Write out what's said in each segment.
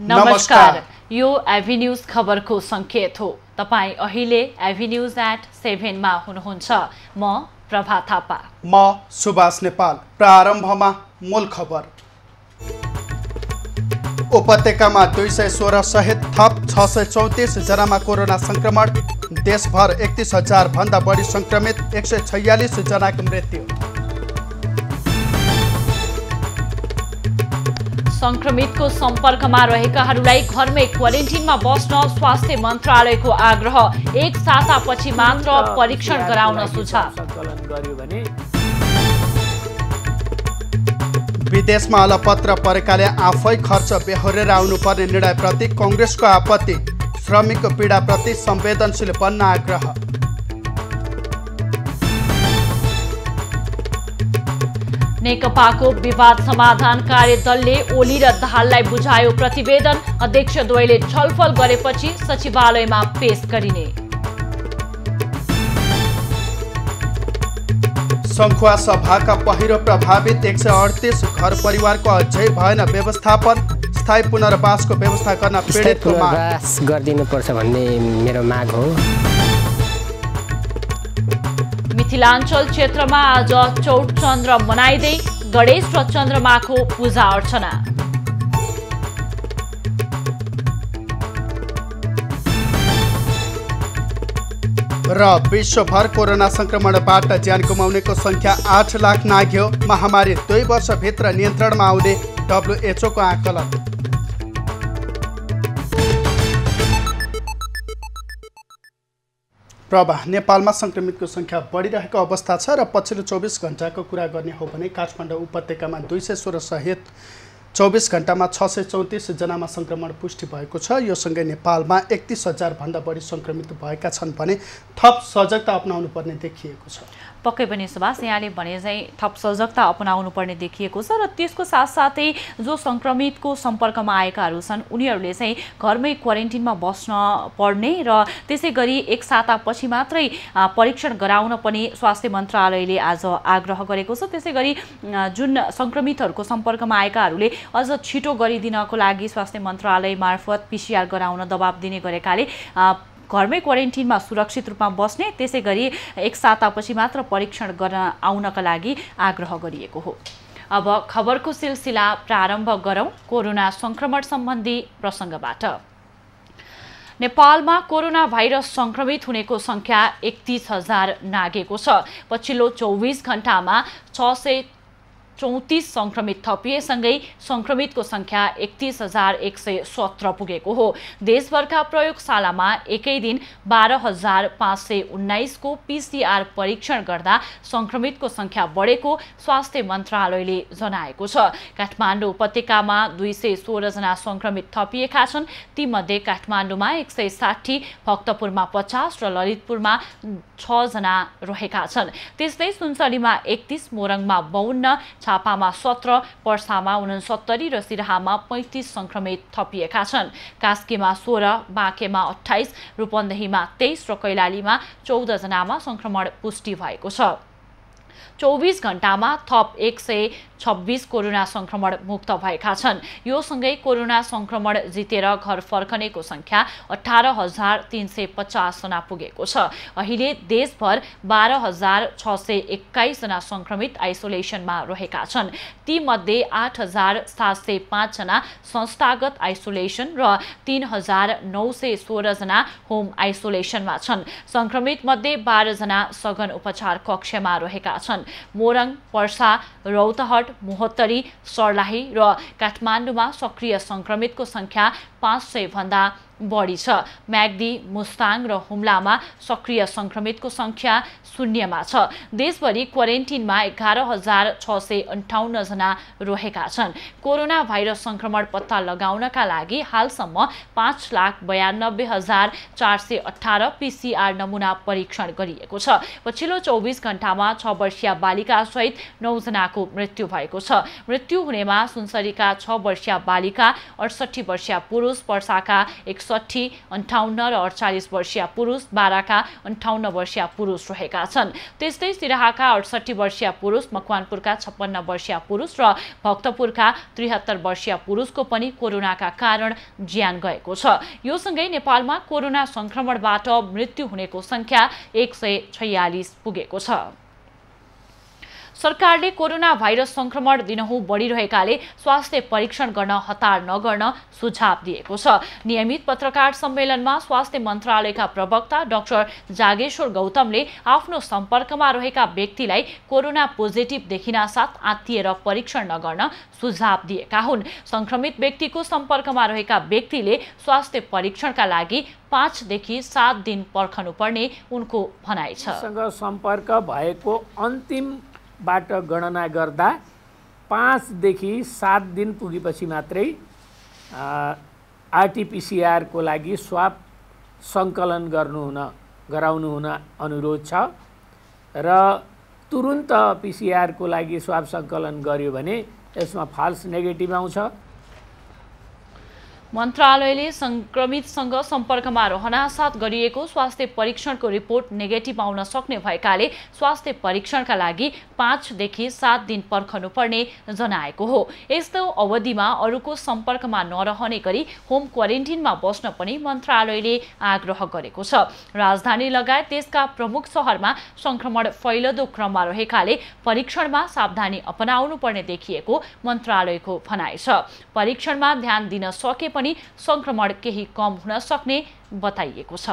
नमस्कार, यो एभी न्यूज खबरको संकेत हो। तपाई अहिले एभी न्यूज @7 मा हुनुहुन्छ। म प्रभा थापा। म सुभाष नेपाल। प्रारम्भमा मूल खबर। उपत्यकामा 216 सहित थप 634 जनामा कोरोना संक्रमण। देशभर 31,000 भन्दा बढी संक्रमित, 146 जनाको मृत्यु। संक्रमितको सम्पर्कमा रहेकाहरूलाई घरमै क्वारेन्टिनमा बस्न स्वास्थ्य मन्त्रालयको आग्रह। एक सातापछि मात्र परीक्षण गराउन सुझाव। विदेशमा अलपत्र परेकाले आफै खर्च बेहोरेर आउनुपर्ने निर्णयप्रति कांग्रेसको आपत्ति। श्रमिकको पीडाप्रति संवेदनशील बन्न आग्रह। नेकपाको विवाद समाधान कार्यदलले ओली र दाहाललाई बुझायो प्रतिवेदन। अध्यक्षद्वयले छलफल गरेपछि सचिवालयमा पेश गरिने। सङ्खुवा सभाका पहिरो प्रभावित 138 घर परिवारको अझै भएन व्यवस्थापन। स्थायी पुनर्वासको व्यवस्था गर्न पीडितको माग गरिदिनुपर्छ भन्ने मेरो माग हो। मिथिलाञ्चल क्षेत्रमा आज चौथ चन्द्र मनाइँदै गणेश र चन्द्रमाको पूजा अर्चना। र विश्वभर कोरोना संक्रमणबाट ज्यान गुमाउनेको संख्या 8 लाख नाग्यो। महामारी 2 वर्षभित्र नियन्त्रणमा आउने WHO को आकलन। प्रभा, नेपालमा संक्रमितको संख्या बढिरहेको अवस्था छ र पछिल्लो 24 घण्टाको कुरा गर्ने हो भने काठमाडौँ उपत्यकामा 216 सहित 24 घण्टामा 634 जनामा संक्रमण पुष्टि भएको छ। यो सँगै नेपालमा 31,000 भन्दा बढी संक्रमित भएका छन् भने थप सजगता अपनाउनु पर्ने देखिएको छ। पक्कै पनि सुभाष, यहाँले भने चाहिँ थप सजगता अपनाउनु पर्ने देखिएको छ र त्यसको साथसाथै जो संक्रमितको सम्पर्कमा आएकाहरू छन् उनीहरूले चाहिँ घरमै क्वारेन्टिनमा बस्न पर्ने र त्यसै गरी एक सातापछि मात्रै परीक्षण गराउन पनि स्वास्थ्य मन्त्रालयले आज आग्रह गरेको छ। त्यसै गरी जुन संक्रमितहरूको सम्पर्कमा आएकाहरूले अझ छिटो गरिदिनको लागि स्वास्थ्य मन्त्रालय मार्फत PCR गराउन दबाब दिने गरेकाले घरमै क्वारेन्टिनमा सुरक्षित रूपमा बस्ने, त्यसै गरी एक सातापछि मात्र परीक्षण गर्न आउनका लागि आग्रह गरिएको हो। अब खबरको सिलसिला प्रारम्भ गरौँ कोरोना संक्रमण सम्बन्धी प्रसङ्गबाट। नेपालमा कोरोना भाइरस संक्रमित हुनेको संख्या 31,000 नागेको छ। पछिल्लो 24 घण्टामा 634 संक्रमित थपिएसँगै संक्रमितको संख्या 31,117 पुगेको हो। देशभरका प्रयोगशालामा एकै दिन 12,519 को PCR परीक्षण गर्दा संक्रमितको संख्या बढेको स्वास्थ्य मन्त्रालयले जनाएको छ। काठमाडौँ उपत्यकामा 216 जना संक्रमित थपिएका छन्। तीमध्ये काठमाडौँमा 160, भक्तपुरमा 50 र ललितपुरमा 6 जना रहेका छन्। त्यस्तै सुनसरीमा 31, मोरङमा 52, छापामा 17, पर्सामा 69 र सिराहामा 35 संक्रमित थपिएका छन्। कास्कीमा 16, बाँकेमा 28, रूपन्देहीमा 23 र कैलालीमा 14 जनामा संक्रमण पुष्टि भएको छ। 24 घण्टामा थप 126 कोरोना संक्रमण मुक्त भएका छन्। यो सँगै कोरोना संक्रमण जितेर घर फर्कनेको संख्या 18,350 जना पुगेको छ। अहिले देशभर 12,621 जना संक्रमित आइसोलेसनमा रहेका छन्। तीमध्ये 8,705 जना संस्थागत आइसोलेसन र 3,916 जना होम आइसोलेसनमा छन्। संक्रमित मध्ये 12 जना सघन उपचार कक्षमा रहेका छन्। मोरङ, पर्सा, रौतहट, मोहत्तरी, सर्लाही र काठमाडौँमा सक्रिय संक्रमितको संख्या 500 भन्दा बढी छ। म्याग्दी, मुस्ताङ र हुम्लामा सक्रिय संक्रमितको संख्या 0 छ। देशभरि क्वारेन्टिनमा 11,658 जना रहेका छन्। कोरोना भाइरस संक्रमण पत्ता लगाउनका लागि हालसम्म 5,92,418 PCR नमुना परीक्षण गरिएको छ। पछिल्लो 24 घण्टामा 6 वर्षीय बालिका सहित 9 जनाको मृत्यु भएको छ। मृत्यु हुनेमा सुनसरीका 6 वर्षीय बालिका, 68 वर्षीय पुरुष, पर्साका 68, 58 र 48 वर्षीय पुरुष, बाराका 58 वर्षीय पुरुष रहेका छन्। त्यस्तै सिराहाका 68 वर्षीय पुरुष, मकवानपुरका 56 वर्षीय पुरुष र भक्तपुरका 73 वर्षीय पुरुषको पनि कोरोनाका कारण ज्यान गएको छ। यो सँगै नेपालमा कोरोना संक्रमणबाट मृत्यु हुनेको संख्या 146 पुगेको छ। सरकारले कोरोना भाइरस संक्रमण दिनहुँ बढिरहेकाले स्वास्थ्य परीक्षण गर्न हतार नगर्न सुझाव दिएको छ। नियमित पत्रकार सम्मेलनमा स्वास्थ्य मन्त्रालयका प्रवक्ता डाक्टर जागेश्वर गौतमले आफ्नो सम्पर्कमा रहेका व्यक्तिलाई कोरोना पोजिटिभ देखिनासाथ आत्तिएर परीक्षण नगर्न सुझाव दिएका हुन्। संक्रमित व्यक्तिको सम्पर्कमा रहेका व्यक्तिले स्वास्थ्य परीक्षणका लागि 5 देखि 7 दिन पर्खनुपर्ने उनको भनाइ छ। सम्पर्क भएको अन्तिम बाट गणना गर्दा 5 देखि 7 दिन पुगेपछि मात्रै आरटीपीसीआर को लागि स्वाब सङ्कलन गराउनु हुन अनुरोध छ र तुरुन्त पीसीआर को लागि स्वाब सङ्कलन गर्यो भने यसमा फाल्स नेगेटिभ आउँछ। मन्त्रालयले संक्रमितसँग सम्पर्कमा रहनासाथ गरिएको स्वास्थ्य परीक्षणको रिपोर्ट नेगेटिभ आउन सक्ने भएकाले स्वास्थ्य परीक्षणका लागि 5 देखि 7 दिन पर्खनुपर्ने जनाएको हो। यस्तो अवधिमा अरूको सम्पर्कमा नरहने गरी होम क्वारेन्टिनमा बस्न पनि मन्त्रालयले आग्रह गरेको छ। राजधानी लगायत देशका प्रमुख शहरमा संक्रमण फैलदो क्रममा रहेकाले परीक्षणमा सावधानी अपनाउनु पर्ने देखिएको मन्त्रालयको भनाइ छ। परीक्षणमा ध्यान दिन सके पनि संक्रमण केही कम हुन सक्ने बताइएको छ।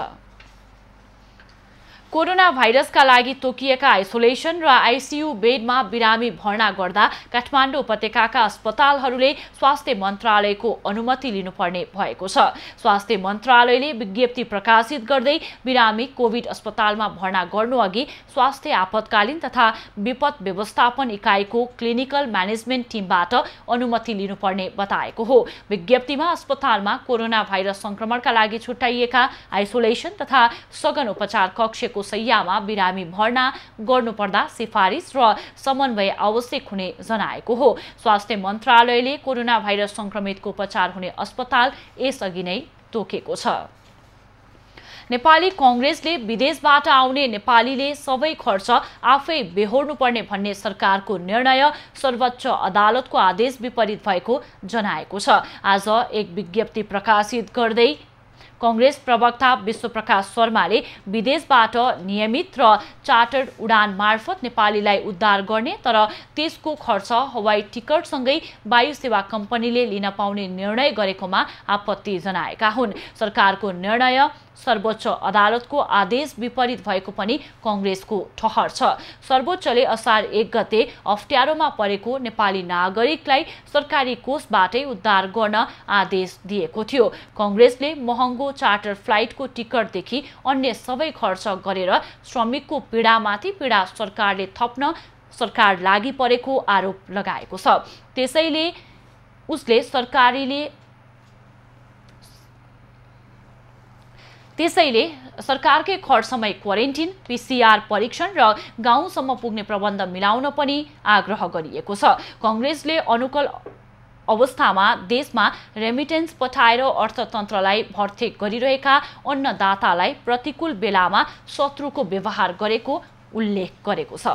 कोरोना भाइरसका लागि तोकिएका आइसोलेसन र आइसियु बेडमा बिरामी भर्ना गर्दा काठमाडौँ उपत्यकाका अस्पतालहरूले स्वास्थ्य मन्त्रालयको अनुमति लिनुपर्ने भएको छ। स्वास्थ्य मन्त्रालयले विज्ञप्ति प्रकाशित गर्दै बिरामी कोभिड अस्पतालमा भर्ना गर्नुअघि स्वास्थ्य आपतकालीन तथा विपद व्यवस्थापन इकाइको क्लिनिकल म्यानेजमेन्ट टिमबाट अनुमति लिनुपर्ने बताएको हो। विज्ञप्तिमा अस्पतालमा कोरोना भाइरस संक्रमणका लागि छुट्याइएका आइसोलेसन तथा सघन उपचार कक्षको सय्यामा बिरामी भर्ना गर्नुपर्दा सिफारिस र समन्वय आवश्यक हुने जनाएको हो। स्वास्थ्य मन्त्रालयले कोरोना भाइरस संक्रमितको उपचार हुने अस्पताल यसअघि नै तोकेको छ। नेपाली कांग्रेसले विदेशबाट आउने नेपालीले सबै खर्च आफै बेहोर्नुपर्ने भन्ने सरकारको निर्णय सर्वोच्च अदालतको आदेश विपरीत भएको जनाएको छ। आज एक विज्ञप्ति प्रकाशित गर्दै कांग्रेस प्रवक्ता विश्वप्रकाश शर्माले विदेशबाट नियमित र चार्टर्ड उडान मार्फत नेपालीलाई उद्धार गर्ने तर त्यसको खर्च हवाई टिकटसँगै वायु सेवा कम्पनीले लिन पाउने निर्णय गरेकोमा आपत्ति जनाएका हुन्। सरकारको निर्णय सर्वोच्च अदालतको आदेश विपरीत भएको पनि कांग्रेसको ठहर छ। सर्वोच्चले असार 1 गते अप्ठ्यारोमा परेको नेपाली नागरिकलाई सरकारी कोषबाटै उद्धार गर्न आदेश दिएको थियो। कांग्रेसले महँगो चार्टर फ्लाइटको टिकटदेखि अन्य सबै खर्च गरेर श्रमिकको पीडामाथि पीडा सरकारले थप्न सरकार लागि परेको आरोप लगाएको छ। त्यसैले उसले सरकारकै खर्चमै क्वारेन्टिन, पीसीआर परीक्षण र गाउँसम्म पुग्ने प्रबन्ध मिलाउन पनि आग्रह गरिएको छ। कांग्रेसले अनुकूल अवस्थामा देशमा रेमिटेन्स पठाएर अर्थतन्त्रलाई भर्ती गरिरहेका अन्नदातालाई प्रतिकूल बेलामा शत्रुको व्यवहार गरेको उल्लेख गरेको छ।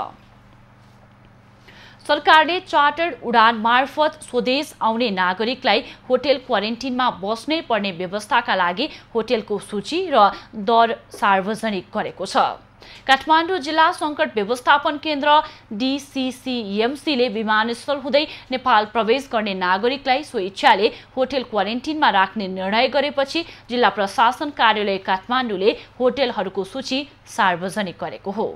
सरकारले चार्टर्ड उडान मार्फत स्वदेश आउने नागरिकलाई होटेल क्वारेन्टिनमा बस्नै पर्ने व्यवस्थाका लागि होटेलको सूची र दर सार्वजनिक गरेको छ। काठमाडौँ जिल्ला संकट व्यवस्थापन केन्द्र डीसीसीएमसीले विमानस्थल हुँदै नेपाल प्रवेश गर्ने नागरिकलाई स्वेच्छाले होटेल क्वारेन्टिनमा राख्ने निर्णय गरेपछि जिल्ला प्रशासन कार्यालय काठमाडौँले होटेलहरूको सूची सार्वजनिक गरेको हो।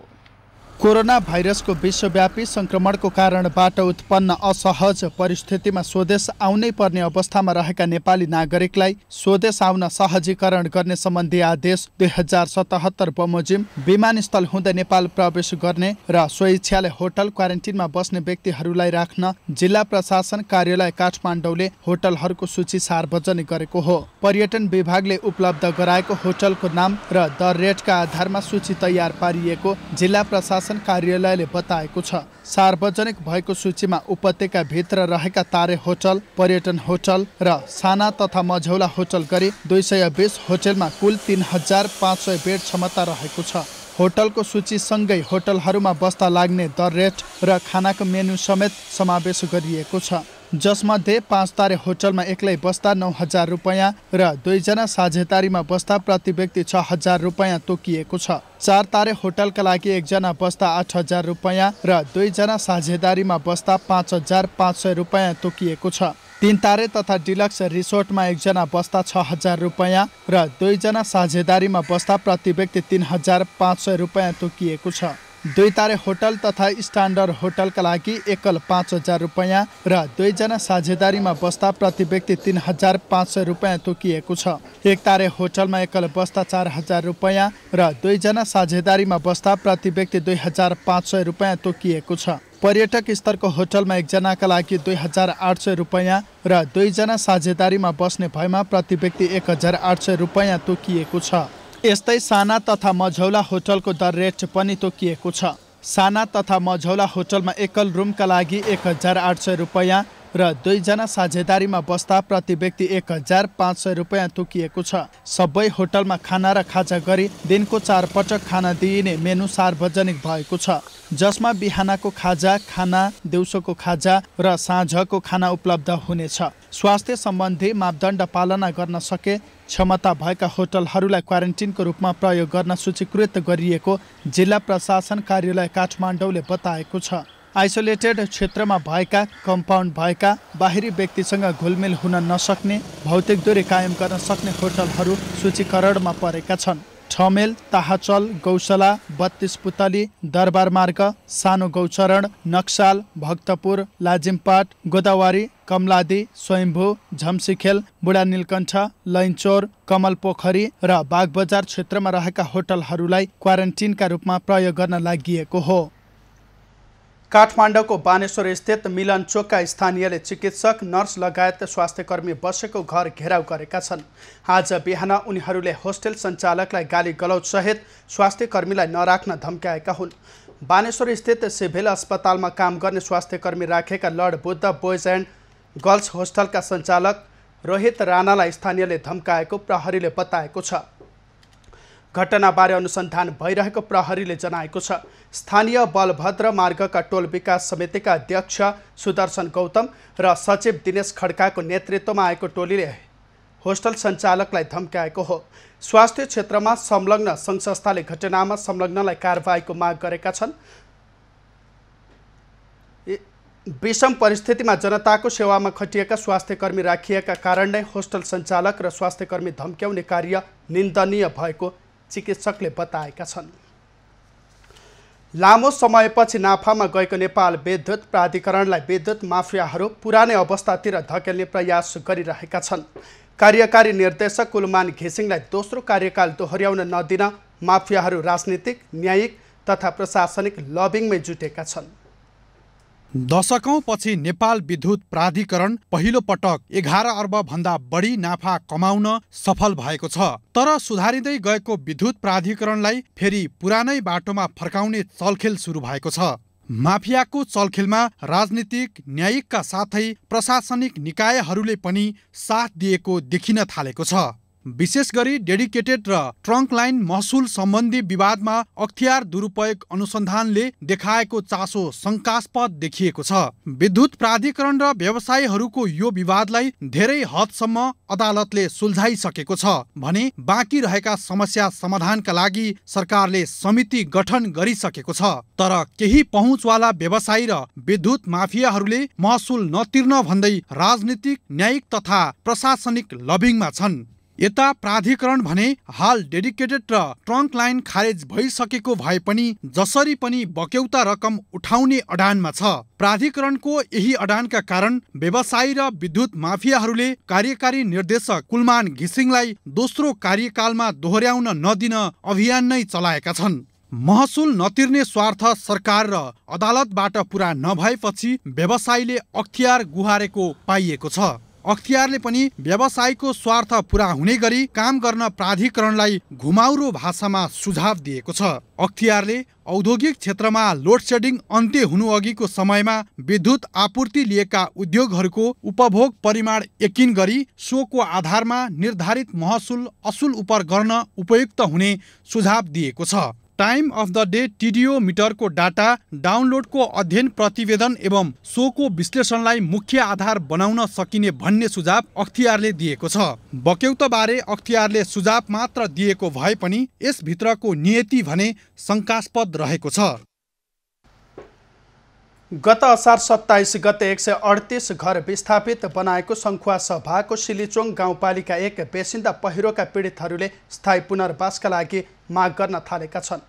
कोरोना भाइरसको विश्वव्यापी संक्रमणको कारणबाट उत्पन्न असहज परिस्थितिमा स्वदेश आउनै पर्ने अवस्थामा रहेका नेपाली नागरिकलाई स्वदेश आउन सहजीकरण गर्ने सम्बन्धी आदेश 2077 बमोजिम विमानस्थल हुँदै नेपाल प्रवेश गर्ने र स्वेच्छाले होटल क्वारेन्टिनमा बस्ने व्यक्तिहरूलाई राख्न जिल्ला प्रशासन कार्यालय काठमाडौँले होटलहरूको सूची सार्वजनिक गरेको हो। पर्यटन विभागले उपलब्ध गराएको होटलको नाम र दर रेटका आधारमा सूची तयार पारिएको जिल्ला प्रशासन प्रशासन कार्यालयले बताएको छ। सार्वजनिक भएको सूचीमा उपत्यकाभित्र रहेका तारे होटल, पर्यटन होटल र साना तथा मझौला होटल गरी 220 होटलमा कुल 3500 बेड क्षमता रहेको छ। होटलको सूचीसँगै होटलहरूमा बस्दा लाग्ने दर रेट र खानाको मेनु समेत समावेश गरिएको छ, जसमध्ये 5 तारे होटलमा एक्लै बस्दा 9,000 रुपैयाँ र 2 जना साझेदारीमा बस्दा प्रति व्यक्ति 6,000 रुपैयाँ तोकिएको छ। 4 तारे होटलका लागि 1 जना बस्दा 8,000 रुपैयाँ र 2 जना साझेदारीमा बस्दा 5,500 रुपैयाँ तोकिएको छ। 3 तारे तथा डिलक्स रिसोर्टमा 1 जना बस्दा 6,000 रुपैयाँ र 2 जना साझेदारीमा बस्दा प्रति व्यक्ति 3,500 रुपैयाँ तोकिएको छ। 2 तारे होटल तथा स्ट्यान्डर्ड होटलका लागि एकल 5,000 रुपैयाँ र 2 जना साझेदारीमा बस्दा प्रति व्यक्ति 3,500 रुपैयाँ तोकिएको छ। 1 तारे होटलमा एकल बस्दा 4,000 रुपैयाँ र 2 जना साझेदारीमा बस्दा प्रति व्यक्ति 2,500 रुपैयाँ तोकिएको छ। पर्यटक स्तरको होटलमा 1 जनाका लागि 2,800 रुपैयाँ र 2 जना साझेदारीमा बस्ने भएमा प्रति व्यक्ति 1,800 रुपैयाँ तोकिएको छ। यस्तै साना तथा मझौला होटलको दर रेट पनि तोकिएको छ। साना तथा मझौला होटलमा एकल रुमका लागि 1,800 रुपैयाँ र 2 जना साझेदारीमा बस्दा प्रति व्यक्ति 1,500 रुपैयाँ तोकिएको छ। सबै होटलमा खाना र खाजा गरी दिनको 4 पटक खाना दिइने मेनु सार्वजनिक भएको छ, जसमा बिहानको खाजा, खाना, दिउँसोको खाजा र साँझको खाना उपलब्ध हुनेछ। स्वास्थ्य सम्बन्धी मापदण्ड पालना गर्न सके क्षमता भएका होटलहरूलाई क्वारेन्टिनको रूपमा प्रयोग गर्न सूचीकृत गरिएको जिल्ला प्रशासन कार्यालय काठमाडौँले बताएको छ। आइसोलेटेड क्षेत्रमा भएका, कम्पाउन्ड भएका, बाहिरी व्यक्तिसँग घुलमिल हुन नसक्ने, भौतिक दूरी कायम गर्न सक्ने होटलहरू सूचीकरणमा परेका छन्। ठमेल, ताहाचल, गौशाला, 32 पुतली, दरबार मार्ग, सानो गौचरण, नक्साल, भक्तपुर, लाजिमपाट, गोदावरी, कमलादी, स्वयम्भू, झम्सीखेल, बुढा नीलकण्ठ, लैनचौर, कमल पोखरी र बागबजार क्षेत्रमा रहेका होटलहरूलाई क्वारेन्टिनका रूपमा प्रयोग गर्न लागि हो। काठमाडौँको बानेश्वर स्थित मिलन चोकका स्थानीयले चिकित्सक, नर्स लगायत स्वास्थ्यकर्मी बसेको घर घेराउ गरेका छन्। आज बिहान उनीहरूले होस्टेल सञ्चालकलाई गाली गलौज सहित स्वास्थ्यकर्मीलाई नराख्न धम्क्याएका हुन्। बानेश्वर स्थित सिभिल अस्पतालमा काम गर्ने स्वास्थ्यकर्मी राखेका lord Buddha boys and girls होस्टलका सञ्चालक रोहित राणालाई स्थानीयले धम्काएको प्रहरीले बताएको छ। घटनाबारे अनुसन्धान भइरहेको प्रहरीले जनाएको छ। स्थानीय बलभद्र मार्गका टोल विकास समितिका अध्यक्ष सुदर्शन गौतम र सचिव दिनेश खड्काको नेतृत्वमा आएको टोलीले होस्टल सञ्चालकलाई धम्काएको हो। स्वास्थ्य क्षेत्रमा संलग्न सङ्घ संस्थाले घटनामा संलग्नलाई कारबाहीको माग गरेका छन्। विषम परिस्थितिमा जनताको सेवामा खटिएका स्वास्थ्यकर्मी राखिएका कारण नै होस्टल सञ्चालक र स्वास्थ्यकर्मी धम्क्याउने कार्य निन्दनीय भएको चिकित्सकले बताएका छन्। लामो समयपछि नाफामा गएको नेपाल विद्युत प्राधिकरणलाई विद्युत माफियाहरू पुरानै अवस्थातिर धकेल्ने प्रयास गरिरहेका छन्। कार्यकारी निर्देशक कुलमान घिसिङलाई दोस्रो कार्यकाल दोहोर्याउन नदिन माफियाहरू राजनीतिक, न्यायिक तथा प्रशासनिक लबिङमै जुटेका छन्। दशकौं पछि नेपाल विद्युत प्राधिकरण पहिलो पटक 11 अर्ब भन्दा बढी नाफा कमाउन सफल भएको छ। तर सुधारिँदै गएको विद्युत प्राधिकरणलाई फेरि पुरानै बाटोमा फर्काउने चलखेल सुरु भएको छ। माफियाको चलखेलमा राजनीतिक, न्यायिकका साथै प्रशासनिक निकायहरूले पनि साथ दिएको देखिन थालेको छ। विशेष गरी डेडिकेटेड र ट्रङ्क लाइन महसुल सम्बन्धी विवादमा अख्तियार दुरुपयोग अनुसन्धानले देखाएको चासो शङ्कास्पद देखिएको छ। विद्युत प्राधिकरण र व्यवसायीहरूको यो विवादलाई धेरै हदसम्म अदालतले सुल्झाइसकेको छ भने बाँकी रहेका समस्या समाधानका लागि सरकारले समिति गठन गरिसकेको छ। तर केही पहुँचवाला व्यवसायी र विद्युत माफियाहरूले महसुल नतिर्न भन्दै राजनीतिक, न्यायिक तथा प्रशासनिक लबिङमा छन्। यता प्राधिकरण भने हाल डेडिकेटेड र ट्रङ्क लाइन खारेज भइसकेको भए पनि जसरी पनि बक्यौता रकम उठाउने अडानमा छ। प्राधिकरणको यही अडानका कारण व्यवसायी र विद्युत माफियाहरूले कार्यकारी निर्देशक कुलमान घिसिङलाई दोस्रो कार्यकालमा दोहोर्याउन नदिन अभियान नै चलाएका छन्। महसुल नतिर्ने स्वार्थ सरकार र अदालतबाट पूरा नभएपछि व्यवसायीले अख्तियार गुहारेको पाइएको छ। अख्तियारले पनि व्यवसायको स्वार्थ पूरा हुने गरी काम गर्न प्राधिकरणलाई घुमाउरो भाषामा सुझाव दिएको छ। अख्तियारले औद्योगिक क्षेत्रमा लोड सेडिङ अन्त्य हुनु अघिको समयमा विद्युत आपूर्ति लिएका उद्योगहरूको उपभोग परिमाण यकिन गरी सोको आधारमा निर्धारित महसुल असुल उपर गर्न उपयुक्त हुने सुझाव दिएको छ। टाइम अफ द डे टिडिओ मिटरको डाटा डाउनलोडको अध्ययन प्रतिवेदन एवं सोको विश्लेषणलाई मुख्य आधार बनाउन सकिने भन्ने सुझाव अख्तियारले दिएको छ। बक्यौतबारे अख्तियारले सुझाव मात्र दिएको भए पनि यसभित्रको नियति भने शङ्कास्पद रहेको छ। गत असार 27 गते 138 घर विस्थापित बनाएको सङ्खुवा सभाको सिलिचोङ गाउँपालिका 1 बेसिन्दा पहिरोका पीडितहरूले स्थायी पुनर्वासका लागि माग गर्न थालेका छन्।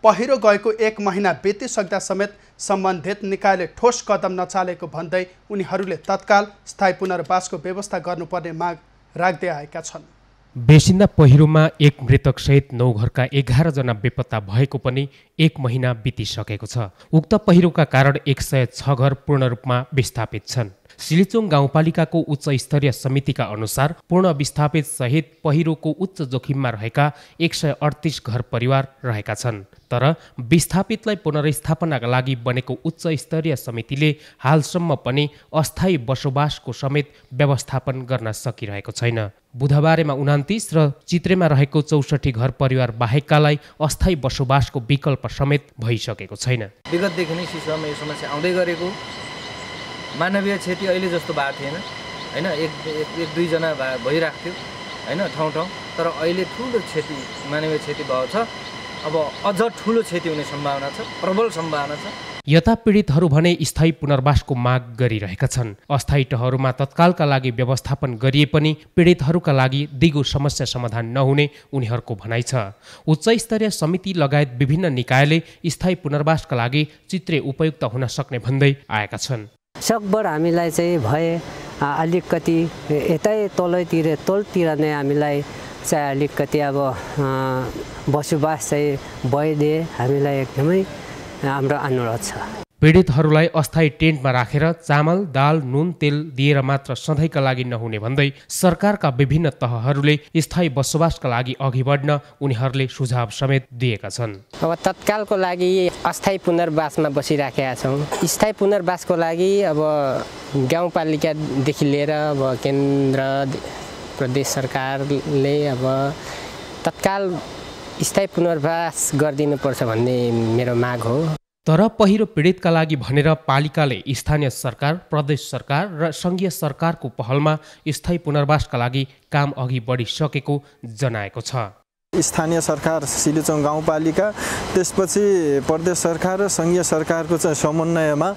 पहिरो गएको 1 महिना बितिसक्दा समेत सम्बन्धित निकायले ठोस कदम नचालेको भन्दै उनीहरूले तत्काल स्थायी पुनर्वासको व्यवस्था गर्नुपर्ने माग राख्दै आएका छन्। बेसिन्दा पहिरोमा 1 मृतक सहित 9 घरका 11 जना बेपत्ता भएको पनि 1 महिना बितिसकेको छ। उक्त पहिरोका कारण 106 घर पूर्ण रूपमा विस्थापित छन्। सिलिचोङ गाउँपालिकाको उच्च स्तरीय समितिका अनुसार पूर्ण विस्थापित सहित पहिरोको उच्च जोखिममा रहेका 138 घर परिवार रहेका छन्। तर विस्थापितलाई पुनर्स्थापनाका लागि बनेको उच्च स्तरीय समितिले हालसम्म पनि अस्थायी बसोबासको समेत व्यवस्थापन गर्न सकिरहेको छैन। बुधबारेमा 29 र चित्रेमा रहेको 64 घर परिवार बाहेककालाई अस्थायी बसोबासको विकल्प समेत भइसकेको छैन। विगतदेखि नै सिसुवामा यो समस्या आउँदै गरेको, मानवीय क्षति अहिले जस्तो भएको थिएन हैन, एक दुई जना भइरहेको थियो हैन ठाउँ ठाउँ, तर अहिले ठुलो क्षति मानवीय क्षति भएको छ। अब अझ ठुलो क्षति हुने सम्भावना छ, प्रबल सम्भावना छ। यता पीडितहरू भने स्थायी पुनर्वासको माग गरिरहेका छन्। अस्थायी तहहरूमा तत्कालका लागि व्यवस्थापन गरिए पनि पीडितहरूका लागि दिगो समस्या समाधान नहुने उनीहरूको भनाइ छ। उच्च स्तरीय समिति लगायत विभिन्न निकायले स्थायी पुनर्वासका लागि चित्रे उपयुक्त हुन सक्ने भन्दै आएका छन्। सकभर हामीलाई चाहिँ भए अलिकति यतै तलतिर नै हामीलाई चाहिँ अलिकति अब बसोबास चाहिँ भइदिए हामीलाई एकदमै हाम्रो अनुरोध छ। पीडितहरूलाई अस्थायी टेन्टमा राखेर चामल, दाल, नुन, तेल दिएर मात्र सधैँका लागि नहुने भन्दै सरकारका विभिन्न तहहरूले स्थायी बसोबासका लागि अघि बढ्न उनीहरूले सुझाव समेत दिएका छन्। अब तत्कालको लागि अस्थायी पुनर्वासमा बसिराखेका छौँ। स्थायी पुनर्वासको लागि अब गाउँपालिकादेखि लिएर अब केन्द्र प्रदेश सरकारले अब तत्काल स्थायी पुनर्वास गरिदिनुपर्छ भन्ने मेरो माग हो। तर पहिरो पीडितका लागि भनेर पालिकाले स्थानीय सरकार, प्रदेश सरकार र सङ्घीय सरकारको पहलमा स्थायी पुनर्वासका लागि काम अघि बढिसकेको जनाएको छ। स्थानीय सरकार सिलिचोङ गाउँपालिका, त्यसपछि प्रदेश सरकार र सङ्घीय सरकारको चाहिँ समन्वयमा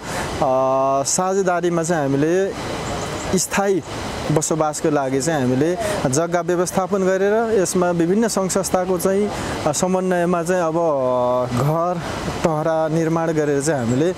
साझेदारीमा चाहिँ हामीले स्थायी बसोबासको लागि चाहिँ हामीले जग्गा व्यवस्थापन गरेर यसमा विभिन्न सङ्घ संस्थाको चाहिँ समन्वयमा चाहिँ अब घर टहरा निर्माण गरेर चाहिँ हामीले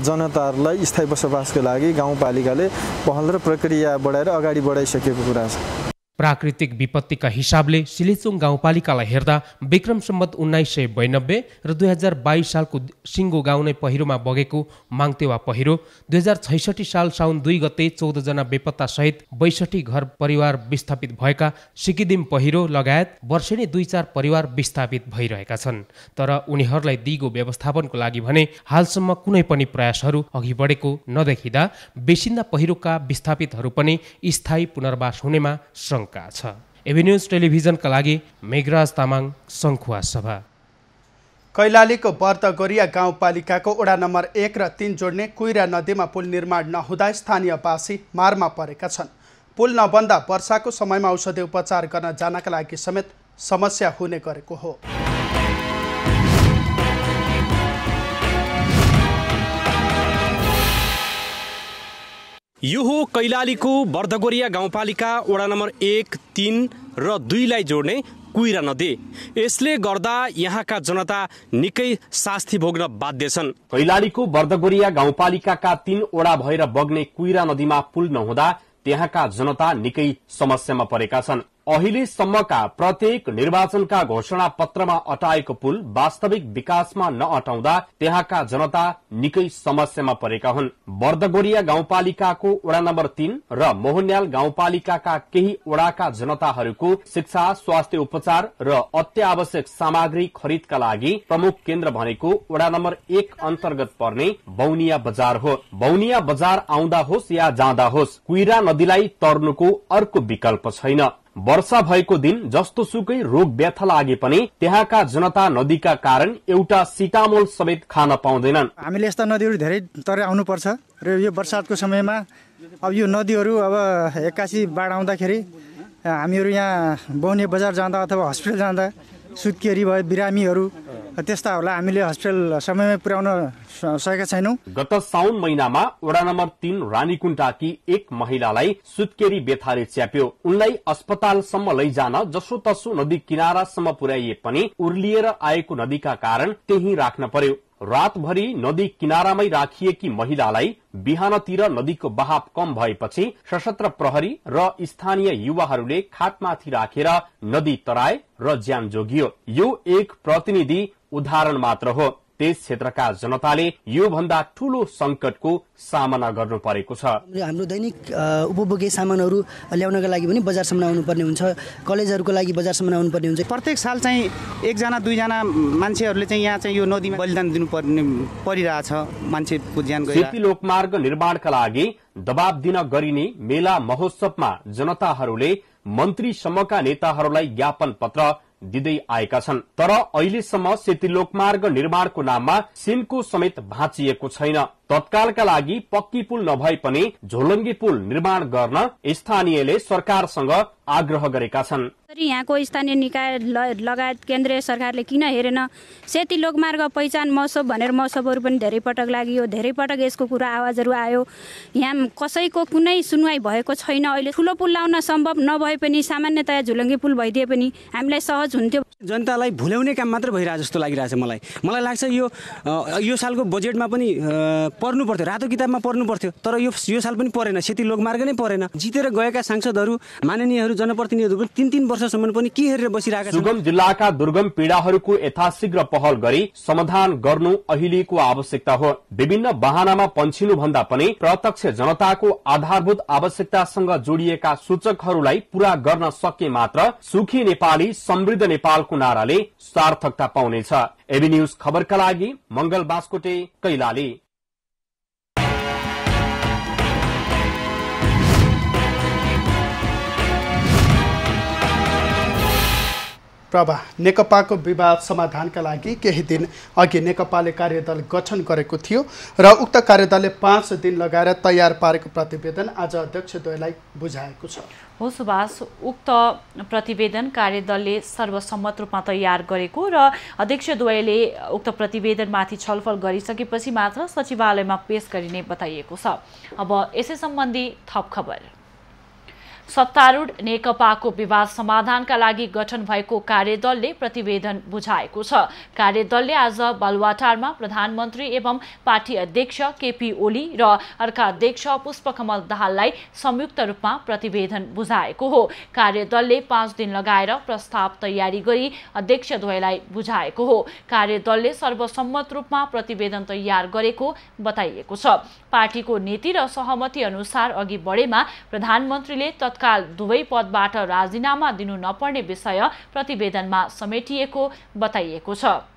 जनताहरूलाई स्थायी बसोबासको लागि गाउँपालिकाले पहल र प्रक्रिया बढाएर अगाडि बढाइसकेको कुरा छ। प्राकृतिक विपत्तिका हिसाबले सिलिचोङ गाउँपालिकालाई हेर्दा विक्रम सम्वत 1992 र 2022 सालको सिङ्गो गाउँ नै पहिरोमा बगेको माङतेवा पहिरो, 2066 साल साउन 2 गते 14 जना बेपत्ता सहित 62 घर परिवार विस्थापित भएका सिकिदिम पहिरो लगायत वर्षेनी 2-4 परिवार विस्थापित भइरहेका छन्। तर उनीहरूलाई दिगो व्यवस्थापनको लागि भने हालसम्म कुनै पनि प्रयासहरू अघि बढेको नदेखिँदा बेसिन्दा पहिरोका विस्थापितहरू पनि स्थायी पुनर्वास हुनेमा छ। एभिन्यूज टेलिभिजनका लागि मेघराज तामाङ, सङ्खुवा सभा। कैलालीको बर्दगोरिया गाउँपालिकाको वडा नम्बर 1 र 3 जोड्ने कुइरा नदीमा पुल निर्माण नहुँदा स्थानीयवासी मारमा परेका छन्। पुल नबन्दा वर्षाको समयमा औषधि उपचार गर्न जानका लागि समेत समस्या हुने गरेको हो। यो हो कैलालीको बर्दगोरिया गाउँपालिका वडा नम्बर 1, 3 र 2 लाई जोड्ने कुइरा नदी। यसले गर्दा यहाँका जनता निकै शास्ति भोग्न बाध्य छन्। कैलालीको बर्दगोरिया गाउँपालिकाका 3 वडा भएर बग्ने कुइरा नदीमा पुल नहुँदा त्यहाँका जनता निकै समस्यामा परेका छन्। अहिलेसम्मका प्रत्येक निर्वाचनका घोषणा पत्रमा अटाएको पुल वास्तविक विकासमा नअटाउँदा त्यहाँका जनता निकै समस्यामा परेका हुन्। बर्दगोरिया गाउँपालिकाको वडा नम्बर 3 र मोहन्याल गाउँपालिकाका केही वडाका जनताहरूको शिक्षा, स्वास्थ्य उपचार र अत्यावश्यक सामग्री खरिदका लागि प्रमुख केन्द्र भनेको वडा नम्बर 1 अन्तर्गत पर्ने बौनिया बजार हो। बौनिया बजार आउँदा होस् या जाँदा होस् कुइरा नदीलाई तर्नुको अर्को विकल्प छैन। वर्षा भएको दिन जस्तो सुकै रोग व्यथा लागे पनि त्यहाँका जनता नदीका कारण एउटा सिटामोल समेत खान पाउँदैनन्। हामीले यस्ता नदीहरू धेरै तरै आउनुपर्छ र यो बर्सातको समयमा अब यो नदीहरू अब एक्कासी बाढ आउँदाखेरि हामीहरू यहाँ बौनिया बजार जाँदा अथवा हस्पिटल जाँदा सुत्केरी भयो, बिरामीहरू त्यस्ताहरूलाई हामीले हस्पिटल समयमै पुर्याउन सकेका छैनौं। गत साउन महिनामा वडा नम्बर 3 रानीकुण्टाकी एक महिलालाई सुत्केरी बेथाले च्याप्यो। उनलाई अस्पतालसम्म लैजान जसोतसो नदी किनारासम्म पुर्याइए पनि उर्लिएर आएको नदीका कारण त्यही राख्न पर्यो। रातभरि नदी किनारामै राखिएकी महिलालाई बिहानतिर नदीको बहाव कम भएपछि सशस्त्र प्रहरी र स्थानीय युवाहरूले खाटमाथि राखेर नदी तराए र ज्यान जोगियो। यो एक प्रतिनिधि उदाहरण मात्र हो। त्यस क्षेत्रका जनताले यो भन्दा ठूलो संकटको सामना गर्नु परेको छ। हाम्रो दैनिक उपभोग्य सामानहरू ल्याउनका लागि पनि बजारसम्म आउनुपर्ने हुन्छ, कलेजहरूको लागि बजारसम्म आउनुपर्ने हुन्छ। प्रत्येक साल चाहिँ एकजना दुईजना मान्छेहरूले चाहिँ यहाँ चाहिँ यो नदीमा बलिदान दिनुपर्ने परिरहेछ। मान्छेको ज्यान गयो। सेती लोकमार्ग निर्माणका लागि दबाब दिन गरिने मेला महोत्सवमा जनताहरूले मन्त्रीसम्मका नेताहरूलाई ज्ञापन पत्र दिँदै आएका छन्। तर अहिलेसम्म सेती लोकमार्ग निर्माणको नाममा सिमको समेत भाँचिएको छैन। तत्कालका लागि पक्की पुल नभए पनि झोलङ्गे पुल निर्माण गर्न स्थानीयले सरकारसँग आग्रह गरेका छन्। यहाँको स्थानीय निकाय लगायत केन्द्रीय सरकारले किन हेरेन? सेती लोकमार्ग पहिचान महोत्सव भनेर महोत्सवहरू पनि धेरै पटक लाग्यो, धेरै पटक यसको कुरा आवाजहरू आयो। यहाँ कसैको कुनै सुनवाई भएको छैन। अहिले ठुलो पुल लाउन सम्भव नभए पनि सामान्यतया झुलङ्गे पुल भइदिए पनि हामीलाई सहज हुन्थ्यो। जनतालाई भुल्याउने काम मात्र भइरहेको जस्तो लागिरहेछ मलाई लाग्छ यो सालको बजेटमा पनि पर्नु पर्थ्यो, रातो किताबमा पर्नु पर्थ्यो। तर यो साल पनि परेन, सेती लोकमार्ग नै परेन। जितेर गएका सांसदहरू, माननीयहरू, जनप्रतिनिधिहरू पनि 3-3 वर्षसम्म पनि के हेरेर बसिरहेका छन्। सुगम जिल्लाका दुर्गम पीडाहरूको यथाशीघ्र पहल गरी समाधान गर्नु अहिलेको आवश्यकता हो। विभिन्न बहानामा पन्छिनु भन्दा पनि प्रत्यक्ष जनताको आधारभूत आवश्यकतासँग जोडिएका सूचकहरूलाई पूरा गर्न सके मात्र सुखी नेपाली समृद्ध नेपालको नाराले सार्थकता पाउनेछ। एबी न्यूज खबरका लागि मंगल बास्कोटे, कैलाली। प्रभा, नेकपाको विवाद समाधानका लागि केही दिन अघि नेकपाले कार्यदल गठन गरेको थियो र उक्त कार्यदलले 5 दिन लगाएर तयार पारेको प्रतिवेदन आज अध्यक्षद्वयलाई बुझाएको छ। हो सुभाष, उक्त प्रतिवेदन कार्यदलले सर्वसम्मत रूपमा तयार गरेको र अध्यक्षद्वयले उक्त प्रतिवेदनमाथि छलफल गरिसकेपछि मात्र सचिवालयमा पेश गरिने बताइएको छ। अब यसै सम्बन्धी थप खबर। सत्तारूढ नेकपाको विवाद समाधानका लागि गठन भएको कार्यदलले प्रतिवेदन बुझाएको छ। कार्यदलले आज बालुवाटारमा प्रधानमन्त्री एवं पार्टी अध्यक्ष केपी ओली र अर्का अध्यक्ष पुष्पकमल दाहाललाई संयुक्त रूपमा प्रतिवेदन बुझाएको हो। कार्यदलले 5 दिन लगाएर प्रस्ताव तयारी गरी अध्यक्षद्वयलाई बुझाएको हो। कार्यदलले सर्वसम्मत रूपमा प्रतिवेदन तयार गरेको बताइएको छ। पार्टीको नीति र सहमति अनुसार अघि बढेमा प्रधानमन्त्रीले तत्काल दुवै पदबाट राजीनामा दिनु नपर्ने विषय प्रतिवेदनमा समेटिएको बताइएको छ।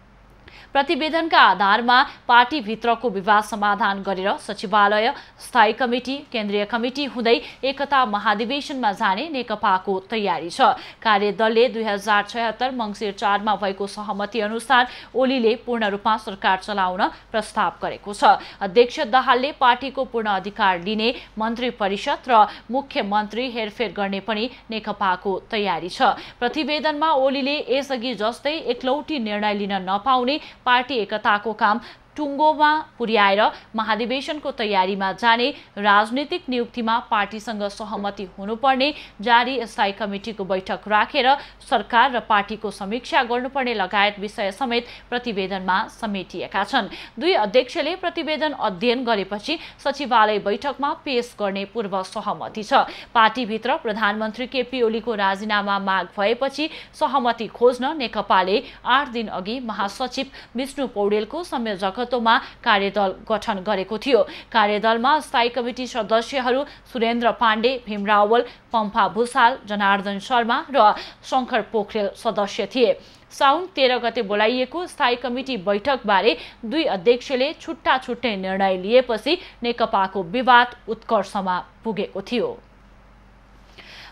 प्रतिवेदनका आधारमा पार्टीभित्रको विवाद समाधान गरेर सचिवालय, स्थायी कमिटी, केन्द्रीय कमिटी हुँदै एकता महाधिवेशनमा जाने नेकपाको तयारी छ। कार्यदलले 2076 मङ्सिर 4 मा भएको सहमति अनुसार ओलीले पूर्ण रूपमा सरकार चलाउन प्रस्ताव गरेको छ। अध्यक्ष दाहालले पार्टीको पूर्ण अधिकार लिने मन्त्री परिषद र मुख्यमन्त्री हेरफेर गर्ने पनि नेकपाको तयारी छ। प्रतिवेदनमा ओलीले यसअघि जस्तै एकलौटी निर्णय लिन नपाउने, पार्टी एकताको काम टुङ्गोमा पुर्याएर महाधिवेशनको तयारीमा जाने, राजनीतिक नियुक्तिमा पार्टीसँग सहमति हुनुपर्ने, जारी स्थायी कमिटीको बैठक राखेर सरकार र पार्टीको समीक्षा गर्नुपर्ने लगायत विषय समेत प्रतिवेदनमा समेटिएका छन्। दुई अध्यक्षले प्रतिवेदन अध्ययन गरेपछि सचिवालय बैठकमा पेश गर्ने पूर्व सहमति छ। पार्टीभित्र प्रधानमन्त्री केपी ओलीको राजीनामा माग भएपछि सहमति खोज्न नेकपाले 8 दिन अघि महासचिव विष्णु पौडेलको संयोजकत्वमा कार्यदल गठन गरेको थियो। कार्यदलमा स्थायी कमिटी सदस्यहरू सुरेन्द्र पाण्डे, भीम रावल, पम्फा भूषाल, जनार्दन शर्मा र शङ्कर पोखरेल सदस्य थिए। साउन 13 गते बोलाइएको स्थायी कमिटी बैठकबारे दुई अध्यक्षले छुट्टा छुट्टै निर्णय लिएपछि नेकपाको विवाद उत्कर्षमा पुगेको थियो।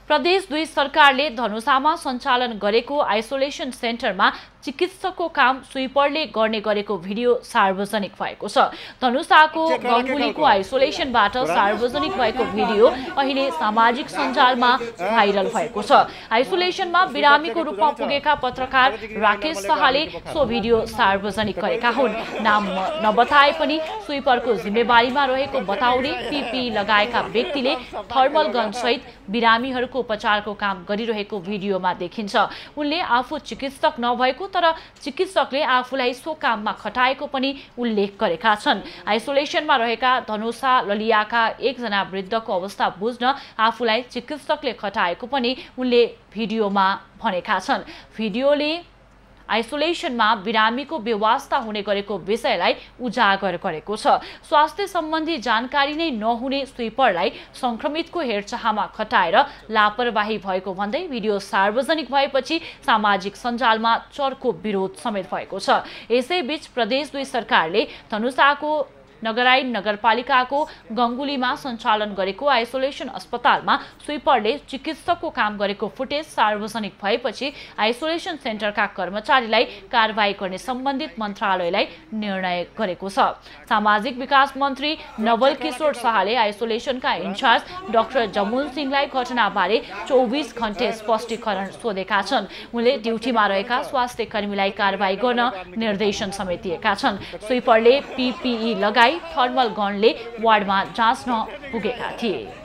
प्रदेश 2 सरकारले धनुषामा सञ्चालन गरेको आइसोलेसन सेन्टरमा चिकित्सकको काम स्विपरले गर्ने गरेको भिडियो सार्वजनिक भएको छ। धनुषाको गङ्गुलीको आइसोलेसनबाट सार्वजनिक भएको भिडियो अहिले सामाजिक सञ्जालमा भाइरल भएको छ। आइसोलेसनमा बिरामीको रूपमा पुगेका पत्रकार राकेश शाहले सो भिडियो सार्वजनिक गरेका हुन्। नाम नबताए पनि स्विपरको जिम्मेवारीमा रहेको बताउने पिपी लगाएका व्यक्तिले थर्मल गनसहित बिरामीहरूको उपचारको काम गरिरहेको भिडियोमा देखिन्छ। उनले आफू चिकित्सक नभएको तर चिकित्सकले आफूलाई सो काममा खटाएको पनि उल्लेख गरेका छन्। आइसोलेसनमा रहेका धनुषा ललियाका एकजना वृद्धको अवस्था बुझ्न आफूलाई चिकित्सकले खटाएको पनि उनले भिडियोमा भनेका छन्। भिडियोले आइसोलेसनमा बिरामीको बेवास्ता हुने गरेको विषयलाई उजागर गरेको छ। स्वास्थ्य सम्बन्धी जानकारी नै नहुने स्विपरलाई संक्रमितको हेरचाहमा खटाएर लापरवाही भएको भन्दै भिडियो सार्वजनिक भएपछि सामाजिक सञ्जालमा चर्को विरोध समेत भएको छ। यसैबीच प्रदेश 2 सरकारले धनुषाको नगराइन नगरपालिकाको गङ्गुलीमा सञ्चालन गरेको आइसोलेसन अस्पतालमा स्विपरले चिकित्सकको काम गरेको फुटेज सार्वजनिक भएपछि आइसोलेसन सेन्टरका कर्मचारीलाई कारबाही गर्ने सम्बन्धित मन्त्रालयलाई निर्णय गरेको छ। सामाजिक विकास मन्त्री नवल किशोर शाहले आइसोलेसनका इन्चार्ज डाक्टर जमुन सिंहलाई घटनाबारे 24 घण्टे स्पष्टीकरण सोधेका छन्। उनले ड्युटीमा रहेका स्वास्थ्य कर्मीलाई कारबाही गर्न निर्देशन समेत दिएका छन्। स्विपरले पिपिई लगाई थर्मल गनले वार्डमा जाँच्न पुगेका थिए।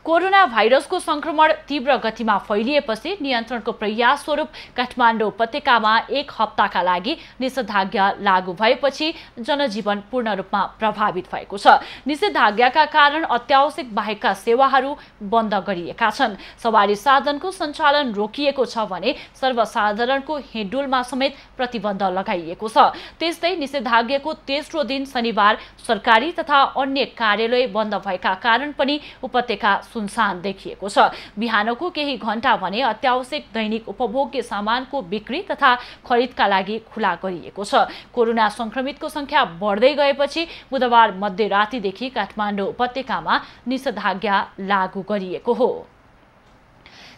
कोरोना भाइरसको संक्रमण तीव्र गतिमा फैलिएपछि नियन्त्रणको प्रयास स्वरूप काठमाडौँ उपत्यकामा 1 हप्ताका लागि निषेधाज्ञा लागू भएपछि जनजीवन पूर्ण रूपमा प्रभावित भएको छ। निषेधाज्ञाका कारण अत्यावश्यक बाहेकका सेवाहरू बन्द गरिएका छन्। सवारी साधनको सञ्चालन रोकिएको छ भने सर्वसाधारणको हिँडडुलमा समेत प्रतिबन्ध लगाइएको छ। त्यस्तै निषेधाज्ञाको तेस्रो दिन शनिबार सरकारी तथा अन्य कार्यालय बन्द भएका कारण पनि उपत्यका सुनसान देखिएको छ। बिहानको केही घण्टा भने अत्यावश्यक दैनिक उपभोग्य सामानको बिक्री तथा खरिदका लागि खुला गरिएको छ। कोरोना संक्रमितको संख्या बढ्दै गएपछि बुधबार मध्यरातिदेखि काठमाडौँ उपत्यकामा निषेधाज्ञा लागू गरिएको हो।